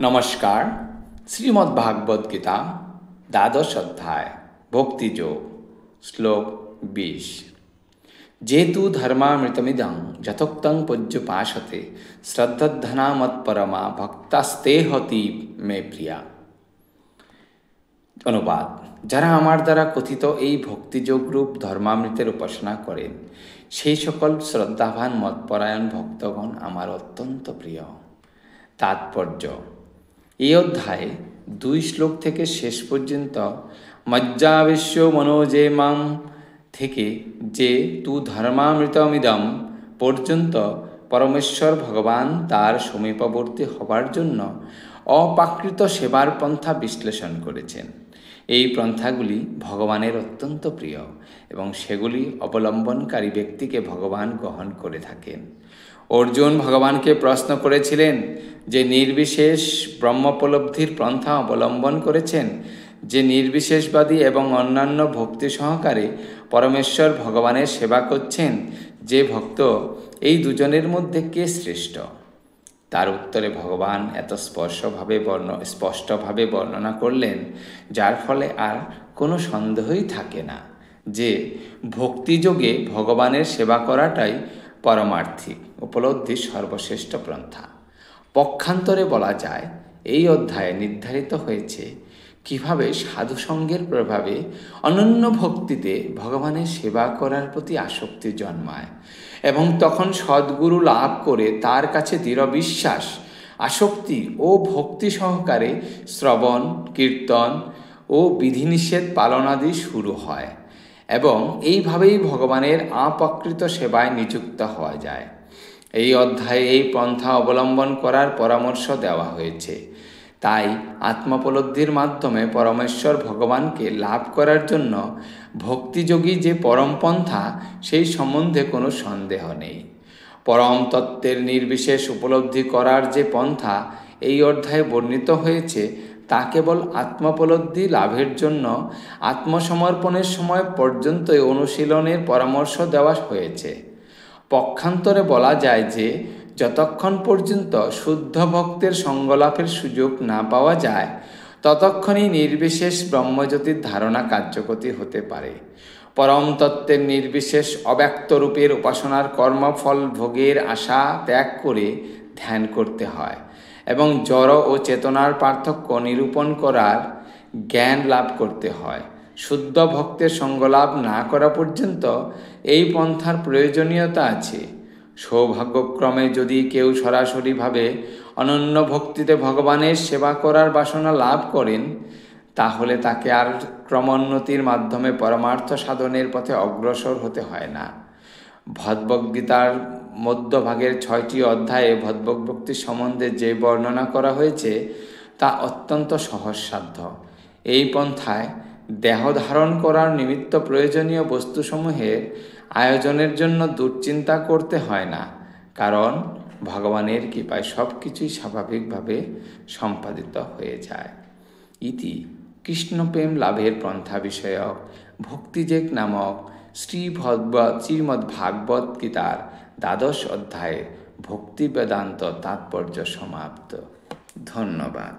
নমস্কার। শ্রীমদ্ ভাগবত গীতা দ্বাদশ অধ্যায় ভক্তিযোগ শ্লোক 20। যেতু ধর্মামৃতমিদং যথোক্তং পূজ্যোপাসতে শ্রদ্ধাধনা মৎপরমা ভক্তাস্তেহতি মে প্রিয়া। অনুবাদ: যারা আমার দ্বারা কথিত এই ভক্তিযোগরূপ ধর্মামৃতের উপাসনা করেন, সেই সকল শ্রদ্ধাবান মতপরায়ণ ভক্তগণ আমার অত্যন্ত প্রিয়। তাৎপর্য: এই অধ্যায়ে 2 শ্লোক থেকে শেষ পর্যন্ত মজ্জাবিশ্ব মনোজে মাম থেকে যে তু ধর্মামৃতমিদম পর্যন্ত পরমেশ্বর ভগবান তার সমীপবর্তী হবার জন্য অপ্রাকৃত সেবার পন্থা বিশ্লেষণ করেছেন। এই পন্থাগুলি ভগবানের অত্যন্ত প্রিয় এবং সেগুলি অবলম্বনকারী ব্যক্তিকে ভগবান গ্রহণ করে থাকেন। অর্জুন ভগবানকে প্রশ্ন করেছিলেন যে নির্বিশেষ ব্রহ্মোপলব্ধির পন্থা অবলম্বন করেছেন, যে নির্বিশেষবাদী এবং অন্যান্য ভক্তি সহকারে পরমেশ্বর ভগবানের সেবা করছেন, যে ভক্ত, এই দুজনের মধ্যে কে শ্রেষ্ঠ? তার উত্তরে ভগবান এত স্পষ্টভাবে বর্ণনা করলেন, যার ফলে আর কোনো সন্দেহই থাকে না যে ভক্তিযোগে ভগবানের সেবা করাটাই পরমার্থিক উপলব্ধির সর্বশ্রেষ্ঠ পন্থা। পক্ষান্তরে বলা যায়, এই অধ্যায়ে নির্ধারিত হয়েছে কিভাবে সাধুসঙ্গের প্রভাবে অনন্য ভক্তিতে ভগবানের সেবা করার প্রতি আসক্তি জন্মায় এবং তখন সদ্গুরু লাভ করে তার কাছে দৃঢ় বিশ্বাস, আসক্তি ও ভক্তি সহকারে শ্রবণ, কীর্তন ও বিধিনিষেধ পালনাদি শুরু হয় এবং এইভাবেই ভগবানের অপ্রাকৃত সেবায় নিযুক্ত হওয়া যায়। এই অধ্যায়ে এই পন্থা অবলম্বন করার পরামর্শ দেওয়া হয়েছে। তাই আত্মোপলব্ধির মাধ্যমে পরমেশ্বর ভগবানকে লাভ করার জন্য ভক্তিযোগী যে পরম পন্থা, সেই সম্বন্ধে কোনো সন্দেহ নেই। পরম তত্ত্বের নির্বিশেষ উপলব্ধি করার যে পন্থা এই অধ্যায়ে বর্ণিত হয়েছে, তা কেবল আত্মোপলব্ধি লাভের জন্য আত্মসমর্পণের সময় পর্যন্ত অনুশীলনের পরামর্শ দেওয়া হয়েছে। পক্ষান্তরে বলা যায় যে যতক্ষণ পর্যন্ত শুদ্ধ ভক্তের সঙ্গলাভের সুযোগ না পাওয়া যায়, ততক্ষণই নির্বিশেষ ব্রহ্মজ্যোতির ধারণা কার্যকরী হতে পারে। পরম তত্ত্বের নির্বিশেষ অব্যক্ত রূপের উপাসনার কর্মফল ভোগের আশা ত্যাগ করে ধ্যান করতে হয় এবং জড় ও চেতনার পার্থক্য নিরূপণ করার জ্ঞান লাভ করতে হয়। শুদ্ধ ভক্তের সঙ্গলাভ না করা পর্যন্ত এই পন্থার প্রয়োজনীয়তা আছে। সৌভাগ্যক্রমে যদি কেউ সরাসরিভাবে অনন্য ভক্তিতে ভগবানের সেবা করার বাসনা লাভ করেন, তাহলে তাকে আর ক্রমোন্নতির মাধ্যমে পরমার্থ সাধনের পথে অগ্রসর হতে হয় না। ভগবদ্গীতার মধ্যভাগের 6টি অধ্যায়ে ভগবদ্ভক্তি সম্বন্ধে যে বর্ণনা করা হয়েছে, তা অত্যন্ত সহজসাধ্য। এই পন্থায় দেহ ধারণ করার নিমিত্ত প্রয়োজনীয় বস্তুসমূহের আয়োজনের জন্য দুশ্চিন্তা করতে হয় না, কারণ ভগবানের কৃপায় সব কিছুই স্বাভাবিকভাবে সম্পাদিত হয়ে যায়। ইতি কৃষ্ণপ্রেম লাভের পন্থা বিষয়ক ভক্তিযোগ নামক শ্রীমদ্ ভাগবত গীতার দ্বাদশ অধ্যায়ে ভক্তি বেদান্ত তাৎপর্য সমাপ্ত। ধন্যবাদ।